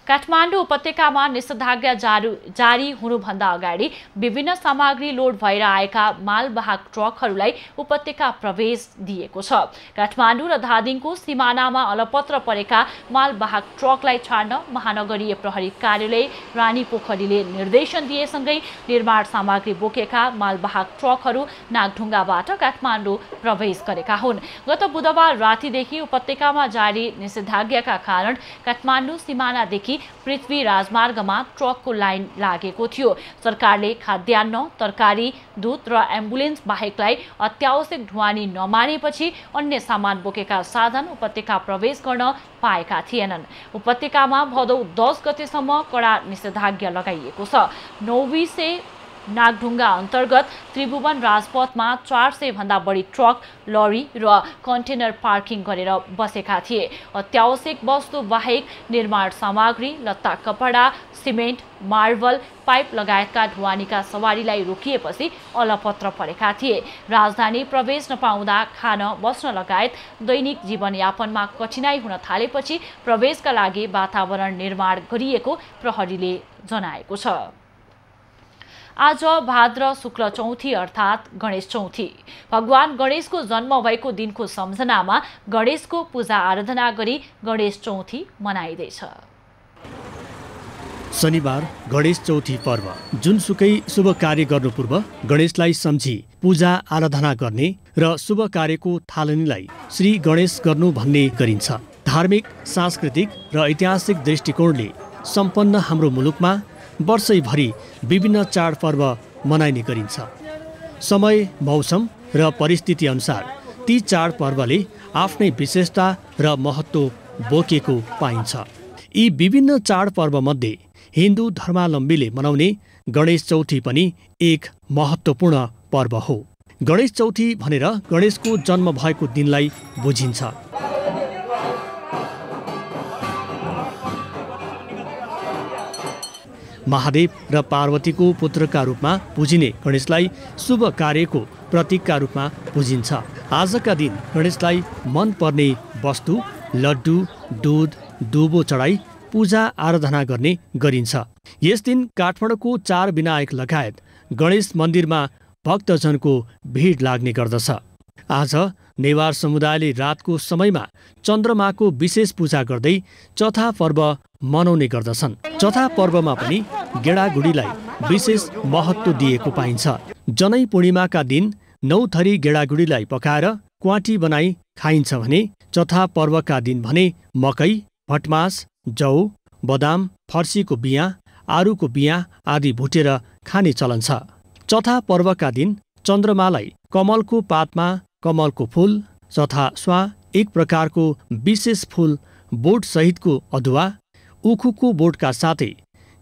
काठमाडौँ उपत्यकामा निषेधाज्ञा जारी हुनुभन्दा अगाडि विभिन्न सामग्री लोड भएर आएका मालवाहक ट्रकहरूलाई उपत्यका प्रवेश दिएको छ। काठमाडौँ र धादिङको सिमानामा अलपत्र परेका मालवाहक ट्रकलाई छाड्न महानगरीय प्रहरी कार्यालय रानीपोखरीले निर्देशन दिएसँगै निर्माण सामग्री बोकेका मालवाहक ट्रकहरू नागढुङ्गाबाट काठमाडौँ प्रवेश गरेका हुन्। गत बुधबार रातिदेखि उपत्यकामा जारी निषेधाज्ञाका कारण काठमाडौँ सिमानादेखि पृथ्वी राजमार्गमा ट्रकको लाइन लागेको थियो। सरकारले खाद्यान्न, तरकारी, दूध र एम्बुलेन्स बाहेकलाई अत्यावश्यक ढुवानी नमानेपछि अन्य सामान बोकेका साधन उपत्यका प्रवेश गर्न पाएका थिएनन्। उपत्यकामा भदौ 10 गतेसम्म कडा निषेधाज्ञा लगाइएको छ। नौबिसे नागढुङ्गा अन्तर्गत त्रिभुवन राजपथमा 400 भन्दा बढी ट्रक, लरी र कन्टेनर पार्किङ गरेर बसेका थिए। अत्यावश्यक वस्तु बाहेक निर्माण सामग्री, लत्ता कपडा, सिमेन्ट, मार्बल, पाइप लगायतका ढुवानीका सवारीलाई रोकिएपछि अलपत्र परेका थिए। राजधानी प्रवेश नपाउँदा खान, बस्न लगायत दैनिक जीवनयापनमा कठिनाई हुन थालेपछि प्रवेशका लागि वातावरण निर्माण गरिएको प्रहरीले जनाएको छ। आज भाद्र शुक्ल चौथी अर्थात् गणेश चौथी। भगवान गणेशको जन्म भएको दिनको सम्झनामा गणेशको पूजा आराधना गरी गणेश चौथी मनाइँदैछ। शनिबार गणेश चौथी पर्व। जुनसुकै शुभ कार्य गर्नु पूर्व गणेशलाई सम्झी पूजा आराधना गर्ने र शुभ कार्यको थालनीलाई श्री गणेश गर्नु भन्ने गरिन्छ। धार्मिक, सांस्कृतिक र ऐतिहासिक दृष्टिकोणले सम्पन्न हाम्रो मुलुकमा वर्षैभरि विभिन्न चाडपर्व मनाइने गरिन्छ। समय, मौसम र परिस्थिति अनुसार ती चाडपर्वले आफ्नै विशेषता र महत्त्व बोकेको पाइन्छ। यी विभिन्न चाडपर्वमध्ये हिन्दू धर्मावलम्बीले मनाउने गणेश चौथी पनि एक महत्त्वपूर्ण पर्व हो। गणेश चौथी भनेर गणेशको जन्म भएको दिनलाई बुझिन्छ। महादेव र पार्वतीको पुत्रका रूपमा पूजिने गणेशलाई शुभ कार्यको प्रतीकका रूपमा पूजिन्छ। आजका दिन गणेशलाई मनपर्ने वस्तु लड्डु, दुध, दुबो चढाई पूजा आराधना गर्ने गरिन्छ। यस दिन काठमाडौँको 4 विनायक लगायत गणेश मन्दिरमा भक्तजनको भिड लाग्ने गर्दछ। आज नेवार समुदायले रातको समयमा चन्द्रमाको विशेष पूजा गर्दै चौथा पर्व मनाउने गर्दछन्। चौथा पर्वमा पनि गेडागुडीलाई विशेष महत्त्व दिएको पाइन्छ। जनै पूर्णिमाका दिन 9 थरी गेडागुडीलाई पकाएर क्वाटी बनाई खाइन्छ भने चौथा पर्वका दिन भने मकै, भटमास, जौ, बदाम, फर्सीको बियाँ, आरुको बियाँ आदि भुटेर खाने चलन छ। चौथा पर्वका दिन चन्द्रमालाई कमलको पातमा कमलको फूल तथा स्वा एक प्रकारको विशेष फूल बोट सहितको अदुवा, उखुको बोटका साथै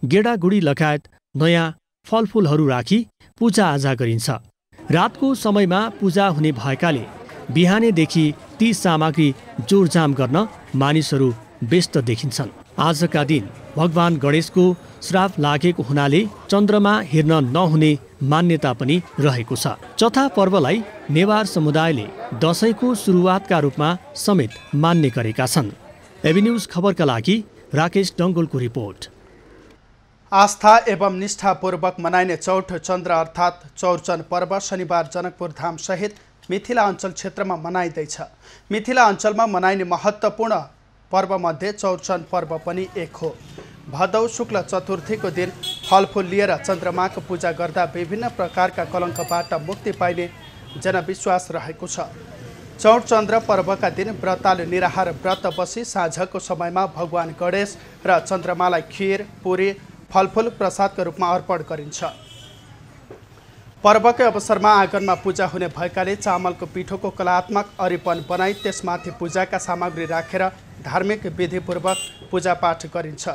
गेडागुडी लगायत नयाँ फलफुलहरू राखी पूजाआजा गरिन्छ। रातको समयमा पूजा हुने भएकाले बिहानैदेखि ती सामग्री जोडजाम गर्न मानिसहरू व्यस्त देखिन्छन्। आजका दिन भगवान गणेशको श्राप लागेको हुनाले चन्द्रमा हेर्न नहुने मान्यता पनि रहेको छ। चौथा पर्वलाई नेवार समुदायले दशैंको सुरुवातका रूपमा समेत मान्ने गरेका छन्। एबी न्यूज खबरका लागि राकेश डङ्गोलको रिपोर्ट। आस्था एवं निष्ठापूर्वक मनाइने चौठ चन्द्र अर्थात् चौरचन पर्व शनिबार जनकपुर धाम सहित मिथिला अञ्चल क्षेत्रमा मनाइँदैछ। मिथिला अञ्चलमा मनाइने महत्त्वपूर्ण पर्वमध्ये चौरचन पर्व पनि एक हो। भदौ शुक्ल चतुर्थीको दिन फलफुल लिएर चन्द्रमाको पूजा गर्दा विभिन्न प्रकारका कलङ्कबाट मुक्ति पाइने जनविश्वास रहेको छ। चौरचन्द्र पर्वका दिन व्रतालु निराहार व्रत बसी साँझको समयमा भगवान गणेश र चन्द्रमालाई खीर, पुरी, फलफुल प्रसादको रूपमा अर्पण गरिन्छ। पर्वकै अवसरमा आँगनमा पूजा हुने भएकाले चामलको पिठोको कलात्मक अरिपन बनाई त्यसमाथि पूजाका सामग्री राखेर धार्मिक विधिपूर्वक पूजापाठ गरिन्छ।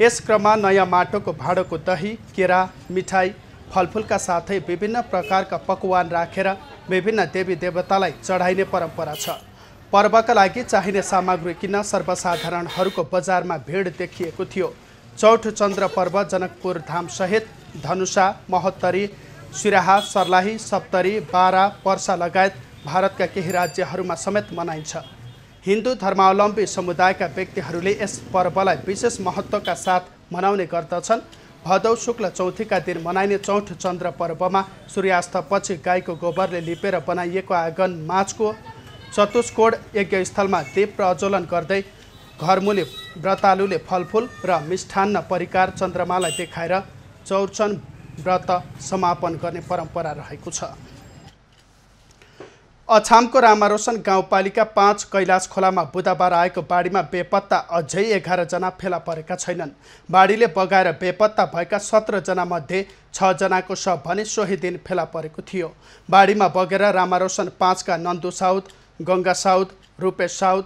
यस क्रममा नयाँ माटोको भाँडोको दही, केरा, मिठाई, फलफुलका साथै विभिन्न प्रकारका पकवान राखेर विभिन्न देवी देवतालाई चढाइने परम्परा छ। पर्वका लागि चाहिने सामग्री किन्न सर्वसाधारणहरूको बजारमा भिड देखिएको थियो। चौठ चन्द्र पर्व जनकपुर धाम सहित धनुषा, महोत्तरी, सिराहा, सर्लाही, सप्तरी, बारा, पर्सा लगायत भारतका केही राज्यहरूमा समेत मनाइन्छ। हिन्दू धर्मावलम्बी समुदायका व्यक्तिहरूले यस पर्वलाई विशेष महत्त्वका साथ मनाउने गर्दछन्। भदौ शुक्ल चौथीका दिन मनाइने चौठ चन्द्र पर्वमा सूर्यास्तपछि गाईको गोबरले लिपेर बनाइएको आँगन माझको चतुष्कोण यज्ञस्थलमा दीप प्रज्वलन गर्दै घरमुले व्रतालुले फलफुल र मिष्ठान्न परिकार चन्द्रमालाई देखाएर चौरचन व्रत समापन गर्ने परम्परा रहेको छ। अछामको रामारोशन गाउँपालिका 5 कैलाश खोलामा बुधबार आएको बाढीमा बेपत्ता अझै 11 जना फेला परेका छैनन्। बाढीले बगाएर बेपत्ता भएका 17 जना मध्ये 6 जनाको शव भने सोही दिन फेला परेको थियो। बाढीमा बगेर रामारोशन 5 का Nandu Saud, Ganga Saud, Rupesh Saud,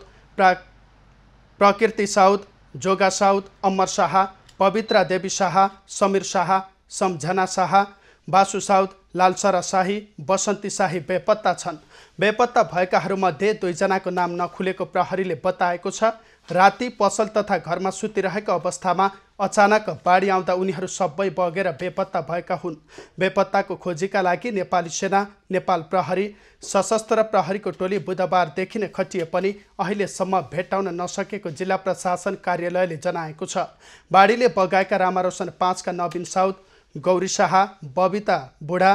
प्रकृति साउद, जोगा साउद, अमर शाह, पवित्रा देवी शाह, समीर शाह, सम्झना शाह, बासु साउद, लालसरा शाही, बसन्ती शाही बेपत्ता छन्। बेपत्ता भएकाहरूमध्ये 2 जनाको नाम नखुलेको प्रहरीले बताएको छ। राति पसल तथा घरमा सुतिरहेको अवस्थामा अचानक बाढी आउँदा उनीहरू सबै बगेर बेपत्ता भएका हुन्। बेपत्ताको खोजीका लागि नेपाली सेना, नेपाल प्रहरी, सशस्त्र प्रहरीको टोली बुधबारदेखि नै खटिए पनि अहिलेसम्म भेट्टाउन नसकेको जिल्ला प्रशासन कार्यालयले जनाएको छ। बाढीले बगाएका रामारोशन 5 का नवीन साउद, गौरी शाह, बबिता बुढा,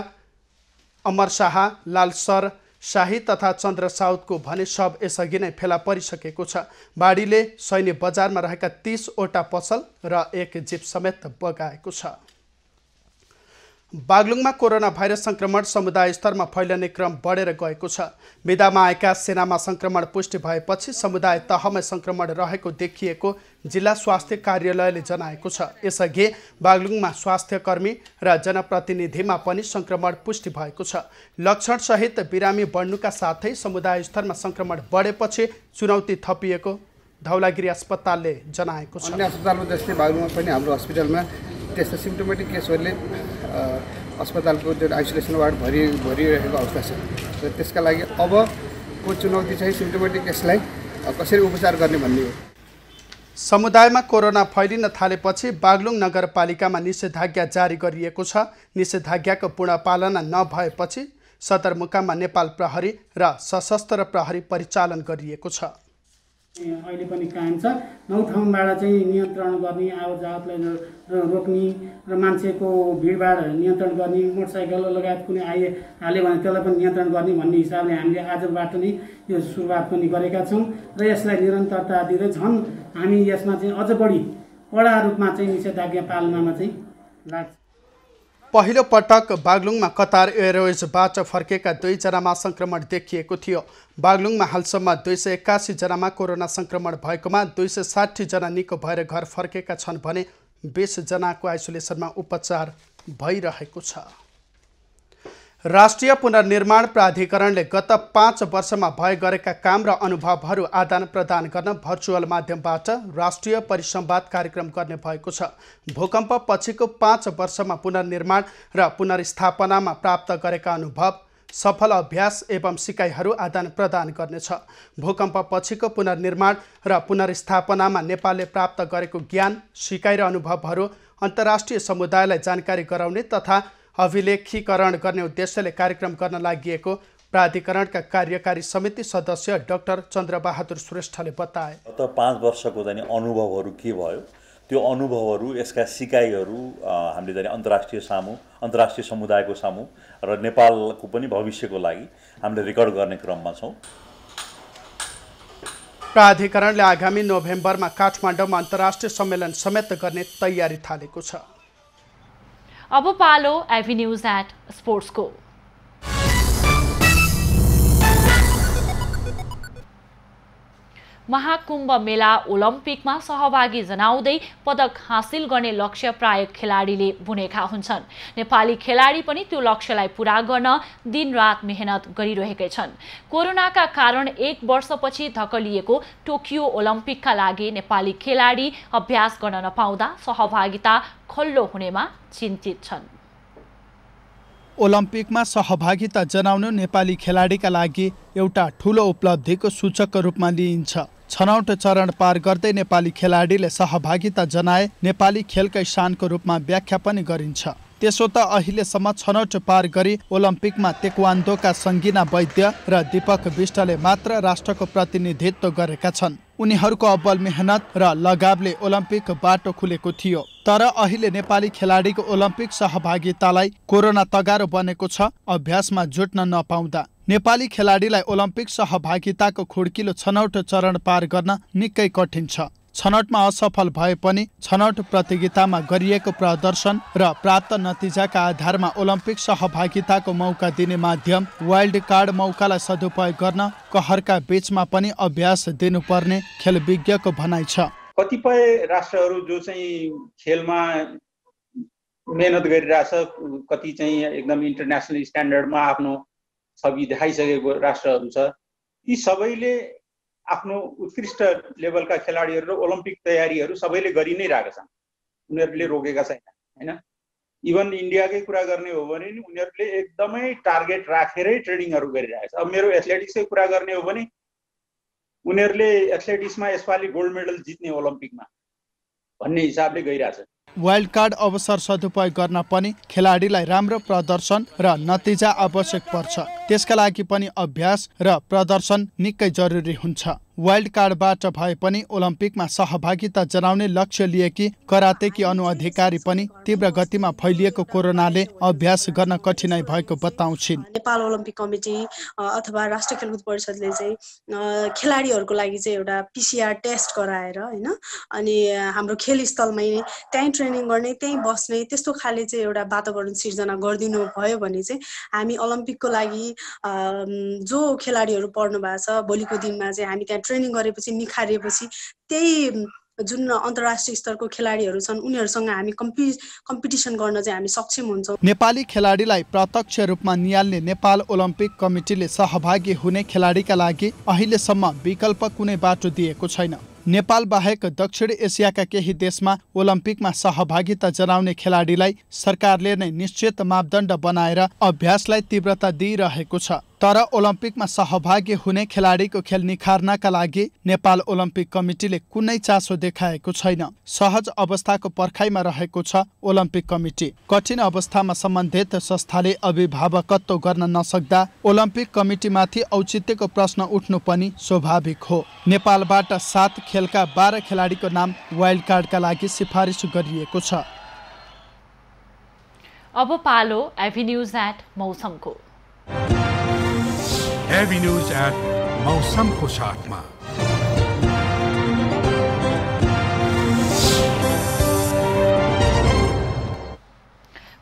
अमर शाह, लालसर शाही तथा चन्द्र साउदको भने शव यसअघि नै फेला परिसकेको छ। बाढीले सैन्य बजारमा रहेका 30 वटा पसल र एक जीप समेत बगाएको छ। बागलुङमा कोरोना भाइरस संक्रमण समुदाय स्तरमा फैलने क्रम बढेर गएको छ। विदामा आएका सेनामा संक्रमण पुष्टि भएपछि समुदाय तहमै संक्रमण रहेको देखिएको जिल्ला स्वास्थ्य कार्यालयले जनाएको छ। यसअघि बागलुङमा स्वास्थ्यकर्मी र जनप्रतिनिधिमा पनि संक्रमण पुष्टि भएको छ। लक्षणसहित बिरामी बढ्नुका साथै समुदाय स्तरमा संक्रमण बढेपछि चुनौती थपिएको धौलागिरी अस्पतालले जनाएको छ। अन्य अस्पतालमा जस्तै बागलुङमा पनि हाम्रो हस्पिटलमा त्यस्तो सिम्प्टोमेटिक केसहरूले अस्पतालको जुन आइसोलेसन वार्ड भरिरहेको अवस्था छ। र त्यसका लागि अबको चुनौती चाहिँ सिम्प्टोमेटिक केसलाई कसरी उपचार गर्ने भन्ने हो। समुदायमा कोरोना फैलिन थालेपछि बागलुङ नगरपालिकामा निषेधाज्ञा जारी गरिएको छ। निषेधाज्ञाको पूर्ण पालना नभएपछि सदरमुकाममा नेपाल प्रहरी र सशस्त्र प्रहरी परिचालन गरिएको छ। अहिले पनि कायम छ। 9 ठाउँबाट चाहिँ नियन्त्रण गर्ने, आवतजावतलाई रोक्ने र मान्छेको भिडभाड नियन्त्रण गर्ने, मोटरसाइकल लगायत कुनै हाल्यो भने त्यसलाई पनि नियन्त्रण गर्ने भन्ने हिसाबले हामीले आजबाट नै यो सुरुवात पनि गरेका छौँ र यसलाई निरन्तरता दिँदै झन् हामी यसमा चाहिँ अझ बढी कडा रूपमा चाहिँ निषेधाज्ञा पालनामा चाहिँ लाग्छ। पहिलो पटक बागलुङमा कतार एयरवेजबाट फर्केका 2 जनामा संक्रमण देखिएको थियो। बागलुङमा हालसम्म 281 जनामा कोरोना संक्रमण भएकोमा 260 जना निको भएर घर फर्केका छन् भने 20 जनाको आइसोलेसनमा उपचार भइरहेको छ। राष्ट्रिय पुनर्निर्माण प्राधिकरणले गत 5 वर्षमा भए गरेका काम र अनुभवहरू आदान प्रदान गर्न भर्चुअल माध्यमबाट राष्ट्रिय परिसंवाद कार्यक्रम गर्ने भएको छ। भूकम्प पछिको 5 वर्षमा पुनर्निर्माण र पुनर्स्थापनामा प्राप्त गरेका अनुभव, सफल अभ्यास एवं सिकाइहरू आदान प्रदान गर्नेछ। भूकम्प पछिको पुनर्निर्माण र पुनर्स्थापनामा नेपालले प्राप्त गरेको ज्ञान, सिकाइ र अनुभवहरू अन्तर्राष्ट्रिय समुदायलाई जानकारी गराउने तथा अभिलेखीकरण गर्ने उद्देश्यले कार्यक्रम गर्न लागि प्राधिकरणका कार्यकारी समिति सदस्य डाक्टर चन्द्रबहादुर श्रेष्ठले बताए। गत 5 वर्षको चाहिँ अनुभवहरू के भयो, त्यो अनुभवहरू, यसका सिकाइहरू हामीले चाहिँ अन्तर्राष्ट्रिय समुदायको सामु र नेपालको पनि भविष्यको लागि हामीले रेकर्ड गर्ने क्रममा छौँ। प्राधिकरणले आगामी नोभेम्बरमा काठमाडौँमा अन्तर्राष्ट्रिय सम्मेलन समेत गर्ने तयारी थालेको छ। अब पालो एभिन्यूज एट स्पोर्ट्सको। महाकुम्भ मेला ओलम्पिकमा सहभागी जनाउँदै पदक हासिल गर्ने लक्ष्य प्राय खेलाडीले बुनेका हुन्छन्। नेपाली खेलाडी पनि त्यो लक्ष्यलाई पूरा गर्न दिनरात मेहनत गरिरहेकै छन्। कोरोनाका कारण 1 वर्षपछि धकलिएको टोकियो ओलम्पिकका लागि नेपाली खेलाडी अभ्यास गर्न नपाउँदा सहभागिता खल्लो हुनेमा चिन्तित छन्। ओलम्पिकमा सहभागिता जनाउनु नेपाली खेलाडीका लागि एउटा ठूलो उपलब्धिको सूचकको रूपमा लिइन्छ। छनौट चरण पार गर्दै नेपाली खेलाडीले सहभागिता जनाए नेपाली खेलकै शानको रूपमा व्याख्या पनि गरिन्छ। त्यसो त अहिलेसम्म छनौट पार गरी ओलम्पिकमा तेक्वान्दोका सङ्गीना वैद्य र दीपक विष्टले मात्र राष्ट्रको प्रतिनिधित्व गरेका छन्। उनीहरूको अब्बल मेहनत र लगावले ओलम्पिक बाटो खुलेको थियो। तर अहिले नेपाली खेलाडीको ओलम्पिक सहभागितालाई कोरोना तगारो बनेको छ। अभ्यासमा जुट्न नपाउँदा नेपाली खेलाडीलाई ओलम्पिक सहभागिताको खुड्किलो छनौट चरण पार गर्न निकै कठिन छ। छनौटमा असफल भए पनि छनौट प्रतियोगितामा गरिएको प्रदर्शन र प्राप्त नतिजाका आधारमा ओलम्पिक सहभागिताको मौका दिने माध्यम वाइल्ड कार्ड मौकालाई सदुपयोग गर्न कहरका बीचमा पनि अभ्यास दिनुपर्ने खेलविज्ञको भनाइ छ। कतिपय राष्ट्रहरू जो चाहिँ खेलमा मेहनत गरिरहेछ, कति चाहिँ एकदम इन्टरनेसनल स्ट्यान्डर्डमा आफ्नो छवि देखाइसकेको राष्ट्रहरू छ, यी सबैले आफ्नो उत्कृष्ट लेभलका खेलाडीहरू र ओलम्पिक तयारीहरू सबैले गरि नै रहेका छन्। उनीहरूले रोकेका छैन हैन। इभन इन्डियाकै कुरा गर्ने हो भने नि उनीहरूले एकदमै टार्गेट राखेरै ट्रेनिङहरू गरिरहेछ। अब मेरो एथलेटिक्सकै कुरा गर्ने हो भने उनीहरूले एथलेटिक्समा यसपालि गोल्ड मेडल जित्ने ओलम्पिकमा भन्ने हिसाबले गइरहेछ। वाइल्ड कार्ड अवसर सदुपयोग गर्न पनि खेलाडीलाई राम्रो प्रदर्शन र नतिजा आवश्यक पर्छ। त्यसका लागि पनि अभ्यास र प्रदर्शन निकै जरुरी हुन्छ। वाइल्ड कार्डबाट भए पनि ओलम्पिकमा सहभागिता जनाउने लक्ष्य लिएकी करातेकी अनुअधिकारी पनि तीव्र गतिमा फैलिएको कोरोनाले अभ्यास गर्न कठिनाइ भएको बताउँछिन्। नेपाल ओलम्पिक कमिटी अथवा राष्ट्रिय खेलकुद परिषदले चाहिँ खेलाडीहरूको लागि चाहिँ एउटा PCR टेस्ट गराएर हैन अनि हाम्रो खेल स्थलमै त्यहीँ ट्रेनिङ गर्ने त्यहीँ बस्ने त्यस्तो खाले चाहिँ एउटा वातावरण सिर्जना गरिदिनु भयो भने चाहिँ हामी ओलम्पिकको लागि जो खेलाडीहरू पढ्नु भएको छ भोलिको दिनमा चाहिँ हामी त्यहाँ ट्रेनिङ गरेपछि निखारेपछि त्यही जुन अन्तर्राष्ट्रिय स्तरको खेलाडीहरू छन् उनीहरूसँग हामी कम्पिटिसन गर्न चाहिँ हामी सक्षम हुन्छौँ। नेपाली खेलाडीलाई प्रत्यक्ष रूपमा नियाल्ने नेपाल ओलम्पिक कमिटीले सहभागी हुने खेलाडीका लागि अहिलेसम्म विकल्प कुनै बाटो दिएको छैन। नेपाल बाहेक दक्षिण एसियाका केही देशमा ओलम्पिकमा सहभागिता जनाउने खेलाडीलाई सरकारले नै निश्चित मापदण्ड बनाएर अभ्यासलाई तीव्रता दिइरहेको छ। तर ओलम्पिकमा सहभागी हुने खेलाडीको खेल निखार्नका लागि नेपाल ओलम्पिक कमिटीले कुनै चासो देखाएको छैन। सहज अवस्थाको पर्खाइमा रहेको छ ओलम्पिक कमिटी। कठिन अवस्थामा सम्बन्धित संस्थाले अभिभावकत्व गर्न नसक्दा ओलम्पिक कमिटीमाथि औचित्यको प्रश्न उठ्नु पनि स्वाभाविक हो। नेपालबाट 7 खेलका 12 खेलाडीको नाम वाइल्ड कार्डका लागि सिफारिस गरिएको छ। अब पालो एभिन्यूज एट मौसमको। एभिन्यूज एट मौसमको साथमा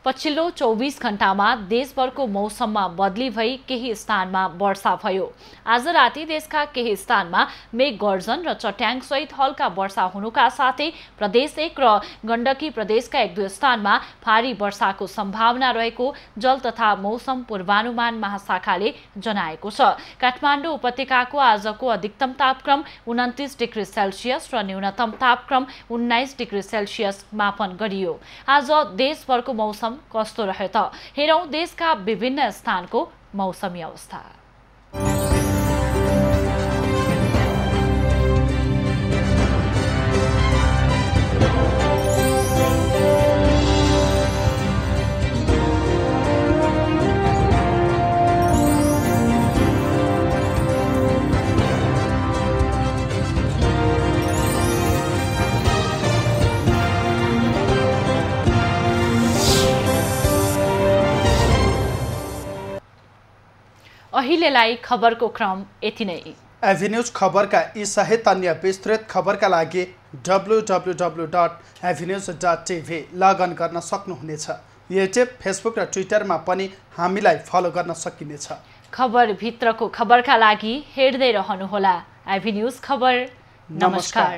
पछिल्लो 24 घण्टामा देशभरको मौसममा बदली भई केही स्थानमा वर्षा भयो। आज राति देशका केही स्थानमा मेघ गर्जन र चट्याङ सहित हल्का वर्षा हुनुका साथै प्रदेश 1 र गण्डकी प्रदेशका 1-2 स्थानमा भारी वर्षाको सम्भावना रहेको जल तथा मौसम पूर्वानुमान महाशाखाले जनाएको छ। काठमाडौँ उपत्यकाको आजको अधिकतम तापक्रम 29 डिग्री सेल्सियस र न्यूनतम तापक्रम 19 डिग्री सेल्सियस मापन गरियो। आज देशभरको मौसम कस्तो रह्यो त हेरौं देशका विभिन्न स्थानको मौसमी अवस्था। अहिलेलाई खबरको क्रम यति नै। एभिन्यूज खबरका यी सहित अन्य विस्तृत खबरका लागि www.avenews.tv लगइन गर्न सक्नुहुनेछ। युट्युब, फेसबुक र ट्विटरमा पनि हामीलाई फलो गर्न सकिनेछ। खबर भित्रको खबरका लागि हेर्दै रहनुहोला एभिन्यूज खबर। नमस्कार।